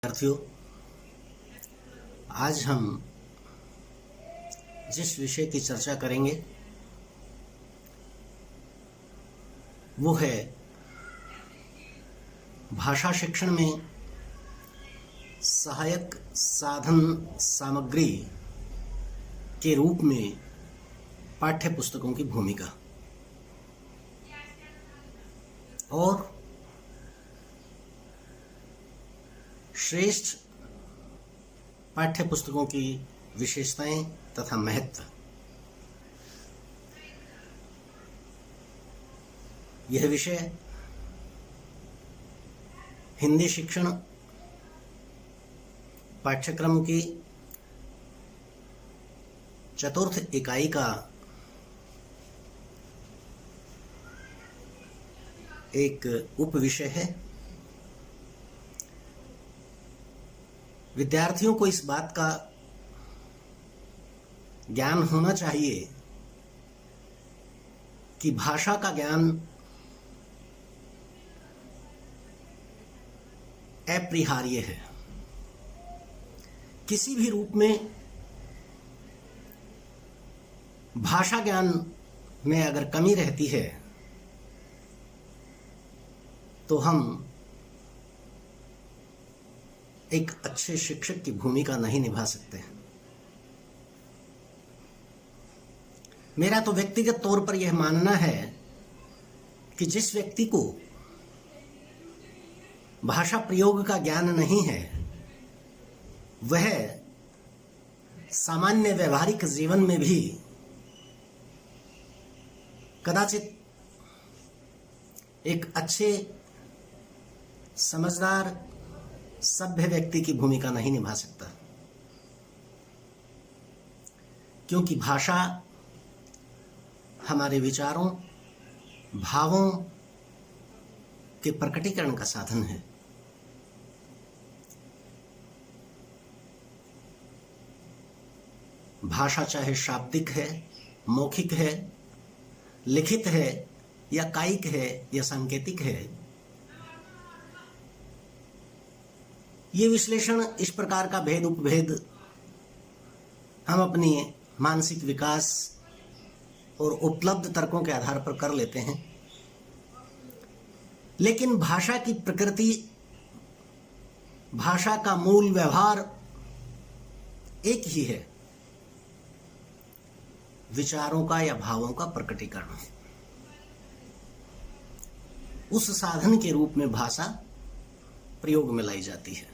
विद्यार्थियों, आज हम जिस विषय की चर्चा करेंगे वो है भाषा शिक्षण में सहायक साधन सामग्री के रूप में पाठ्य पुस्तकों की भूमिका और श्रेष्ठ पाठ्य पुस्तकों की विशेषताएं तथा महत्व। यह विषय हिंदी शिक्षण पाठ्यक्रम की चतुर्थ इकाई का एक उपविषय है। विद्यार्थियों को इस बात का ज्ञान होना चाहिए कि भाषा का ज्ञान अपरिहार्य है। किसी भी रूप में भाषा ज्ञान में अगर कमी रहती है तो हम एक अच्छे शिक्षक की भूमिका नहीं निभा सकते। मेरा तो व्यक्तिगत तौर पर यह मानना है कि जिस व्यक्ति को भाषा प्रयोग का ज्ञान नहीं है वह सामान्य व्यवहारिक जीवन में भी कदाचित एक अच्छे समझदार सभ्य व्यक्ति की भूमिका नहीं निभा सकता, क्योंकि भाषा हमारे विचारों भावों के प्रकटीकरण का साधन है। भाषा चाहे शाब्दिक है, मौखिक है, लिखित है या कायिक है या सांकेतिक है, ये विश्लेषण इस प्रकार का भेद उपभेद हम अपनी मानसिक विकास और उपलब्ध तर्कों के आधार पर कर लेते हैं। लेकिन भाषा की प्रकृति, भाषा का मूल व्यवहार एक ही है, विचारों का या भावों का प्रकटीकरण। उस साधन के रूप में भाषा प्रयोग में लाई जाती है।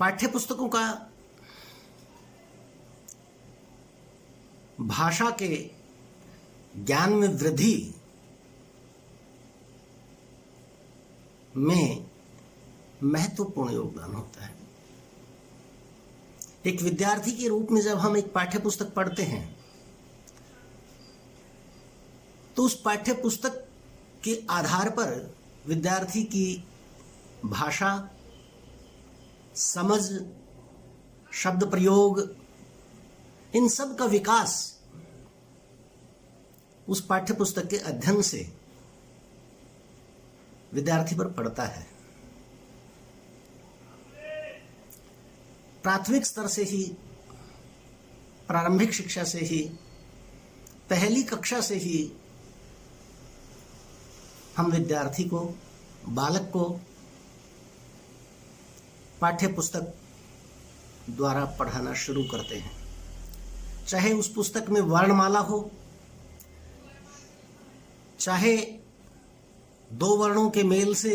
पाठ्यपुस्तकों का भाषा के ज्ञान में वृद्धि में महत्वपूर्ण योगदान होता है। एक विद्यार्थी के रूप में जब हम एक पाठ्यपुस्तक पढ़ते हैं तो उस पाठ्यपुस्तक के आधार पर विद्यार्थी की भाषा, समझ, शब्द प्रयोग, इन सब का विकास उस पाठ्यपुस्तक के अध्ययन से विद्यार्थी पर पड़ता है। प्राथमिक स्तर से ही, प्रारंभिक शिक्षा से ही, पहली कक्षा से ही हम विद्यार्थी को, बालक को पाठ्य पुस्तक द्वारा पढ़ाना शुरू करते हैं। चाहे उस पुस्तक में वर्णमाला हो, चाहे दो वर्णों के मेल से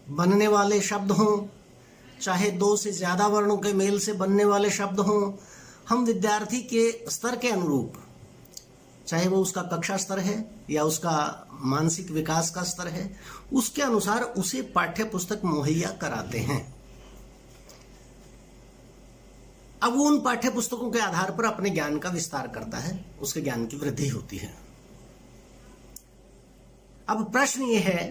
बनने वाले शब्द हों, चाहे दो से ज्यादा वर्णों के मेल से बनने वाले शब्द हों, हम विद्यार्थी के स्तर के अनुरूप, चाहे वो उसका कक्षा स्तर है या उसका मानसिक विकास का स्तर है, उसके अनुसार उसे पाठ्य पुस्तक मुहैया कराते हैं। अब वो उन पाठ्य पुस्तकों के आधार पर अपने ज्ञान का विस्तार करता है, उसके ज्ञान की वृद्धि होती है। अब प्रश्न ये है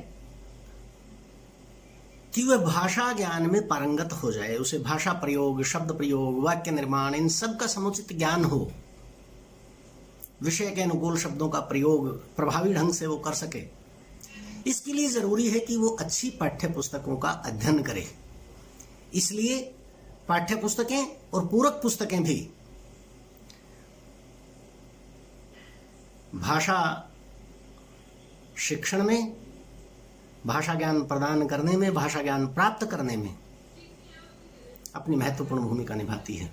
कि वह भाषा ज्ञान में पारंगत हो जाए, उसे भाषा प्रयोग, शब्द प्रयोग, वाक्य निर्माण, इन सब का समुचित ज्ञान हो, विषय के अनुकूल शब्दों का प्रयोग प्रभावी ढंग से वो कर सके, इसके लिए जरूरी है कि वो अच्छी पाठ्य पुस्तकों का अध्ययन करे। इसलिए पाठ्य पुस्तकें और पूरक पुस्तकें भी भाषा शिक्षण में, भाषा ज्ञान प्रदान करने में, भाषा ज्ञान प्राप्त करने में अपनी महत्वपूर्ण भूमिका निभाती है।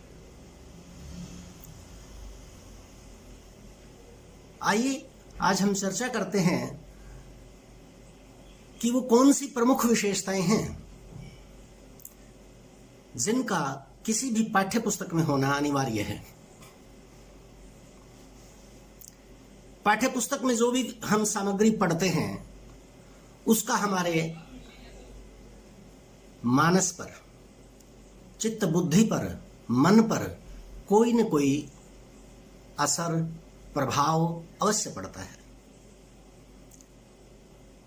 आइए आज हम चर्चा करते हैं कि वो कौन सी प्रमुख विशेषताएं हैं जिनका किसी भी पाठ्य पुस्तक में होना अनिवार्य है। पाठ्य पुस्तक में जो भी हम सामग्री पढ़ते हैं उसका हमारे मानस पर, चित्त बुद्धि पर, मन पर कोई न कोई असर, प्रभाव अवश्य पड़ता है।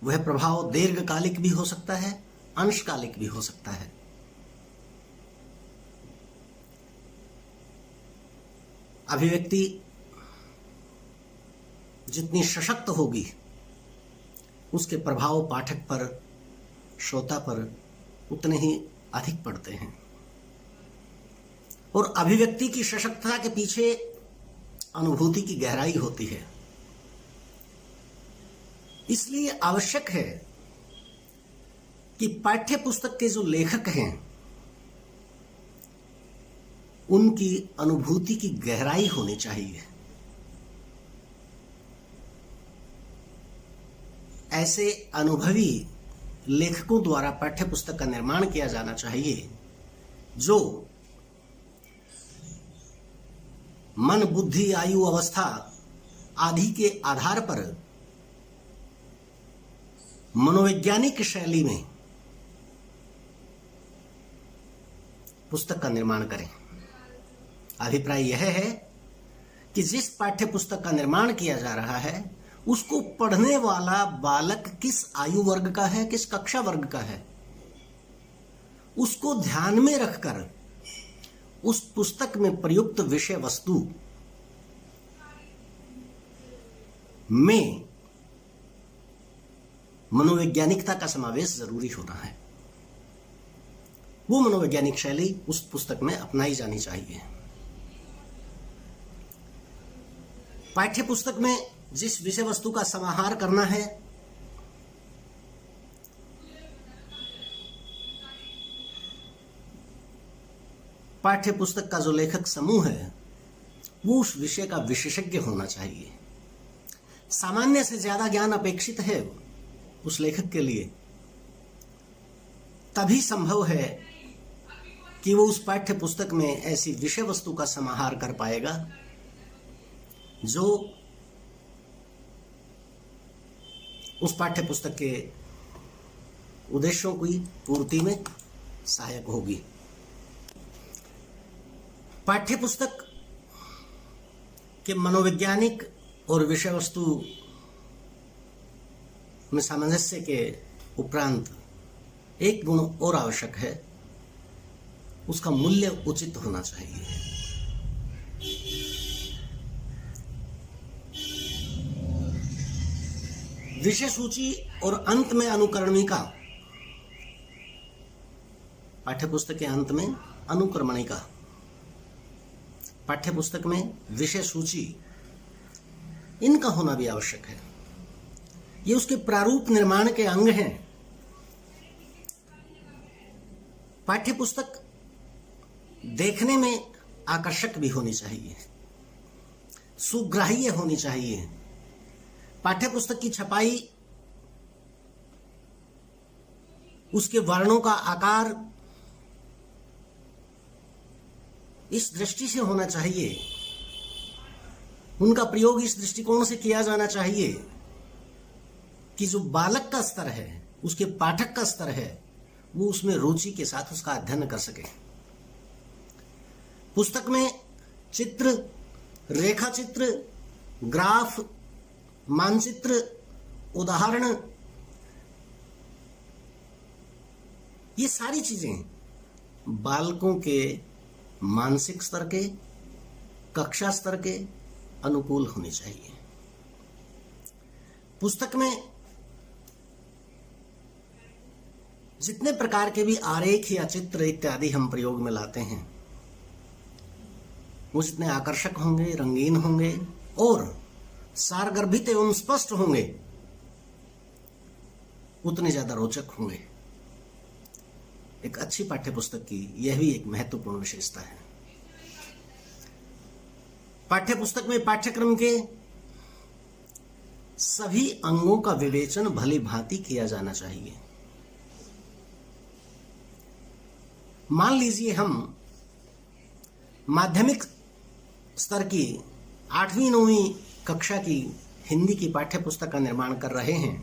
वह प्रभाव दीर्घकालिक भी हो सकता है, अंशकालिक भी हो सकता है। अभिव्यक्ति जितनी सशक्त होगी उसके प्रभाव पाठक पर, श्रोता पर उतने ही अधिक पड़ते हैं। और अभिव्यक्ति की सशक्तता के पीछे अनुभूति की गहराई होती है। इसलिए आवश्यक है कि पाठ्य पुस्तक के जो लेखक हैं उनकी अनुभूति की गहराई होनी चाहिए। ऐसे अनुभवी लेखकों द्वारा पाठ्य पुस्तक का निर्माण किया जाना चाहिए जो मन, बुद्धि, आयु, अवस्था आदि के आधार पर मनोवैज्ञानिक शैली में पुस्तक का निर्माण करें। अभिप्राय यह है कि जिस पाठ्य पुस्तक का निर्माण किया जा रहा है उसको पढ़ने वाला बालक किस आयु वर्ग का है, किस कक्षा वर्ग का है, उसको ध्यान में रखकर उस पुस्तक में प्रयुक्त विषय वस्तु में मनोवैज्ञानिकता का समावेश जरूरी होना है। वो मनोवैज्ञानिक शैली उस पुस्तक में अपनाई जानी चाहिए। पाठ्य पुस्तक में जिस विषय वस्तु का समाहार करना है पाठ्य पुस्तक का जो लेखक समूह है वो उस विषय का विशेषज्ञ होना चाहिए। सामान्य से ज्यादा ज्ञान अपेक्षित है उस लेखक के लिए। तभी संभव है कि वो उस पाठ्य पुस्तक में ऐसी विषय वस्तु का समाहार कर पाएगा जो उस पाठ्य पुस्तक के उद्देश्यों की पूर्ति में सहायक होगी। पाठ्य पुस्तक के मनोवैज्ञानिक और विषय वस्तु में सामंजस्य के उपरांत एक गुण और आवश्यक है, उसका मूल्य उचित होना चाहिए। विषय सूची और अंत में अनुक्रमणिका, पाठ्य पुस्तक के अंत में अनुक्रमणिका, पाठ्य पुस्तक में विषय सूची, इनका होना भी आवश्यक है। ये उसके प्रारूप निर्माण के अंग हैं। पाठ्य पुस्तक देखने में आकर्षक भी होनी चाहिए, सुग्राह्य होनी चाहिए। पाठ्य पुस्तक की छपाई, उसके वर्णों का आकार इस दृष्टि से होना चाहिए, उनका प्रयोग इस दृष्टिकोण से किया जाना चाहिए कि जो बालक का स्तर है, उसके पाठक का स्तर है, वो उसमें रुचि के साथ उसका अध्ययन कर सके। पुस्तक में चित्र, रेखा चित्र, ग्राफ, मानचित्र, उदाहरण, ये सारी चीजें बालकों के मानसिक स्तर के, कक्षा स्तर के अनुकूल होनी चाहिए। पुस्तक में जितने प्रकार के भी आरेख या चित्र इत्यादि हम प्रयोग में लाते हैं वो जितने आकर्षक होंगे, रंगीन होंगे और सारगर्भित एवं स्पष्ट होंगे उतने ज्यादा रोचक होंगे। एक अच्छी पाठ्यपुस्तक की यह भी एक महत्वपूर्ण विशेषता है। पाठ्यपुस्तक में पाठ्यक्रम के सभी अंगों का विवेचन भली भांति किया जाना चाहिए। मान लीजिए हम माध्यमिक स्तर की 8वीं-9वीं कक्षा की हिंदी की पाठ्यपुस्तक का निर्माण कर रहे हैं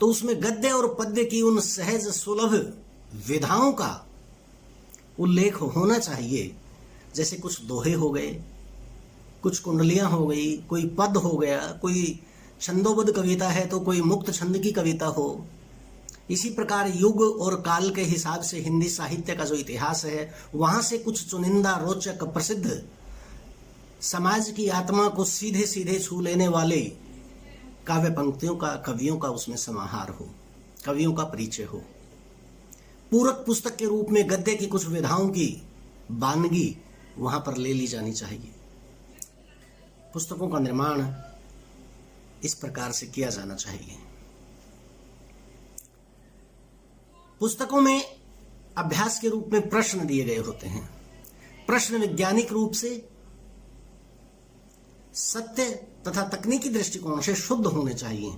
तो उसमें गद्य और पद्य की उन सहज सुलभ विधाओं का उल्लेख होना चाहिए। जैसे कुछ दोहे हो गए, कुछ कुंडलियां हो गई, कोई पद हो गया, कोई छंदोबद्ध कविता है तो कोई मुक्त छंद की कविता हो। इसी प्रकार युग और काल के हिसाब से हिंदी साहित्य का जो इतिहास है वहां से कुछ चुनिंदा, रोचक, प्रसिद्ध, समाज की आत्मा को सीधे सीधे छू लेने वाले काव्य पंक्तियों का, कवियों का उसमें समाहार हो, कवियों का परिचय हो। पूरक पुस्तक के रूप में गद्य की कुछ विधाओं की बानगी वहां पर ले ली जानी चाहिए। पुस्तकों का निर्माण इस प्रकार से किया जाना चाहिए। पुस्तकों में अभ्यास के रूप में प्रश्न दिए गए होते हैं। प्रश्न वैज्ञानिक रूप से सत्य तथा तकनीकी दृष्टिकोण से शुद्ध होने चाहिए।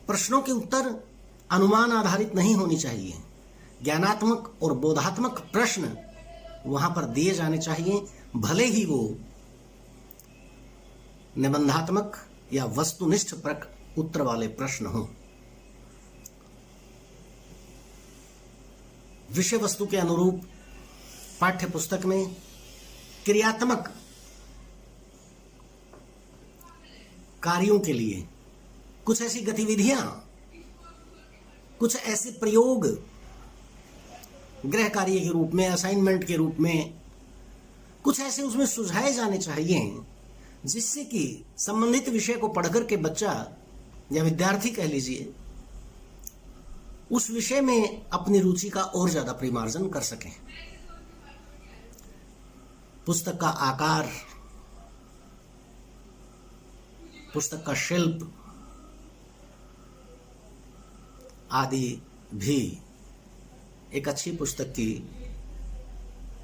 प्रश्नों के उत्तर अनुमान आधारित नहीं होनी चाहिए। ज्ञानात्मक और बोधात्मक प्रश्न वहां पर दिए जाने चाहिए, भले ही वो निबंधात्मक या वस्तुनिष्ठ उत्तर वाले प्रश्न हों। विषय वस्तु के अनुरूप पाठ्य पुस्तक में क्रियात्मक कार्यों के लिए कुछ ऐसी गतिविधियां, कुछ ऐसे प्रयोग गृह कार्य के रूप में, असाइनमेंट के रूप में कुछ ऐसे उसमें सुझाए जाने चाहिए जिससे कि संबंधित विषय को पढ़कर के बच्चा या विद्यार्थी कह लीजिए उस विषय में अपनी रुचि का और ज्यादा परिमार्जन कर सके। पुस्तक का आकार, पुस्तक का शिल्प आदि भी एक अच्छी पुस्तक की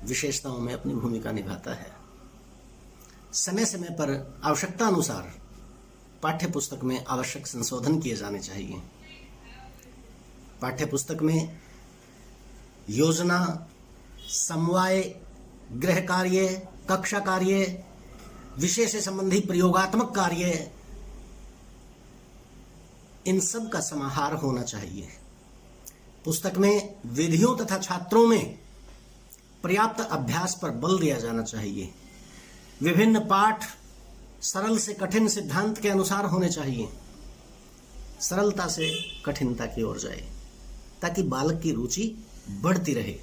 विशेषताओं में अपनी भूमिका निभाता है। समय समय पर आवश्यकता अनुसार पाठ्य पुस्तक में आवश्यक संशोधन किए जाने चाहिए। पाठ्य पुस्तक में योजना, समवाय, गृह कार्य, कक्षा कार्य, विषय से संबंधी प्रयोगात्मक कार्य, इन सब का समाहार होना चाहिए। पुस्तक में विधियों तथा छात्रों में पर्याप्त अभ्यास पर बल दिया जाना चाहिए। विभिन्न पाठ सरल से कठिन सिद्धांत के अनुसार होने चाहिए। सरलता से कठिनता की ओर जाए ताकि बालक की रुचि बढ़ती रहे।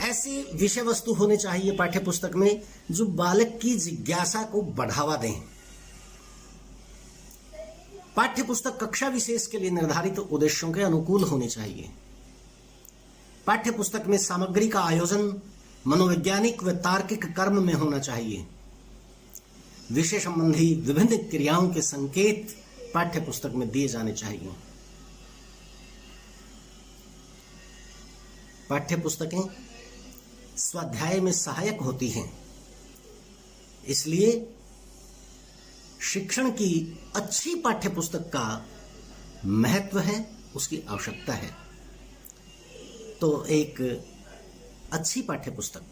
ऐसी विषय वस्तु होने चाहिए पाठ्य पुस्तक में जो बालक की जिज्ञासा को बढ़ावा दें। पाठ्य पुस्तक कक्षा विशेष के लिए निर्धारित उद्देश्यों के अनुकूल होनी चाहिए। पाठ्य पुस्तक में सामग्री का आयोजन मनोवैज्ञानिक व तार्किक कर्म में होना चाहिए। विषय संबंधी विभिन्न क्रियाओं के संकेत पाठ्य पुस्तक में दिए जाने चाहिए। पाठ्य पुस्तकें स्वाध्याय में सहायक होती हैं, इसलिए शिक्षण की अच्छी पाठ्य पुस्तक का महत्व है, उसकी आवश्यकता है। तो एक अच्छी पाठ्य पुस्तक,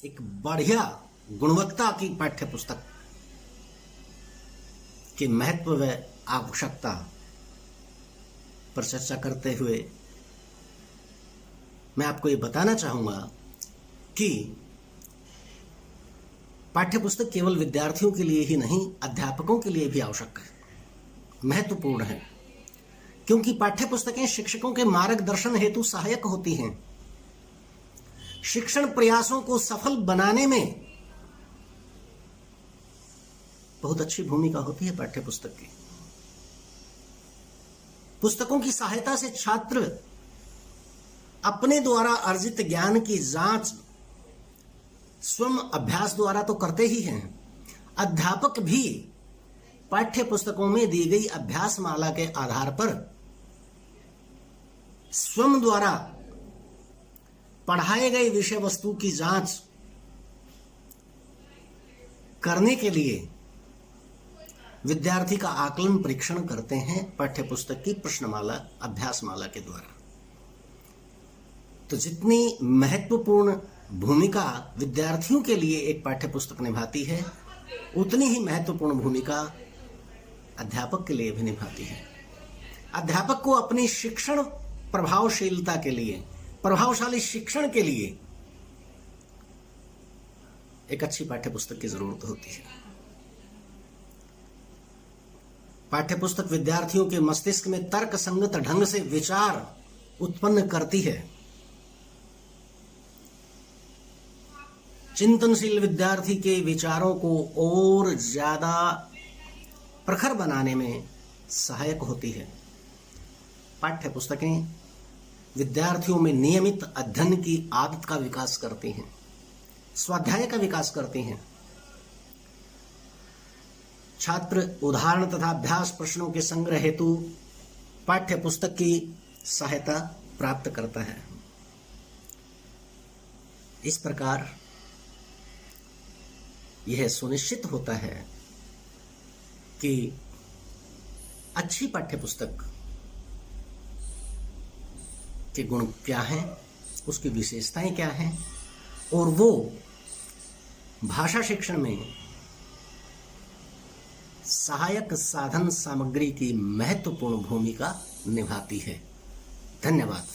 एक बढ़िया गुणवत्ता की पाठ्य पुस्तक के महत्व व आवश्यकता पर चर्चा करते हुए मैं आपको ये बताना चाहूंगा कि पाठ्यपुस्तक केवल विद्यार्थियों के लिए ही नहीं, अध्यापकों के लिए भी आवश्यक है, महत्वपूर्ण है। क्योंकि पाठ्यपुस्तकें शिक्षकों के मार्गदर्शन हेतु सहायक होती हैं। शिक्षण प्रयासों को सफल बनाने में बहुत अच्छी भूमिका होती है पाठ्यपुस्तक की। पुस्तकों की सहायता से छात्र अपने द्वारा अर्जित ज्ञान की जांच स्वयं अभ्यास द्वारा तो करते ही हैं। अध्यापक भी पाठ्य पुस्तकों में दी गई अभ्यास माला के आधार पर स्वयं द्वारा पढ़ाए गए विषय वस्तु की जांच करने के लिए विद्यार्थी का आकलन परीक्षण करते हैं पाठ्य पुस्तक की प्रश्नमाला अभ्यास माला के द्वारा। तो जितनी महत्वपूर्ण भूमिका विद्यार्थियों के लिए एक पाठ्य पुस्तक निभाती है, उतनी ही महत्वपूर्ण भूमिका अध्यापक के लिए भी निभाती है। अध्यापक को अपनी शिक्षण प्रभावशीलता के लिए, प्रभावशाली शिक्षण के लिए एक अच्छी पाठ्य पुस्तक की जरूरत होती है। पाठ्य पुस्तक विद्यार्थियों के मस्तिष्क में तर्क संगत ढंग से विचार उत्पन्न करती है। चिंतनशील विद्यार्थी के विचारों को और ज्यादा प्रखर बनाने में सहायक होती है। पाठ्य पुस्तकें विद्यार्थियों में नियमित अध्ययन की आदत का विकास करती हैं, स्वाध्याय का विकास करती हैं। छात्र उदाहरण तथा अभ्यास प्रश्नों के संग्रह हेतु पाठ्य पुस्तक की सहायता प्राप्त करता है। इस प्रकार यह सुनिश्चित होता है कि अच्छी पाठ्य पुस्तक के गुण क्या हैं, उसकी विशेषताएं क्या हैं, और वो भाषा शिक्षण में सहायक साधन सामग्री की महत्वपूर्ण भूमिका निभाती है। धन्यवाद।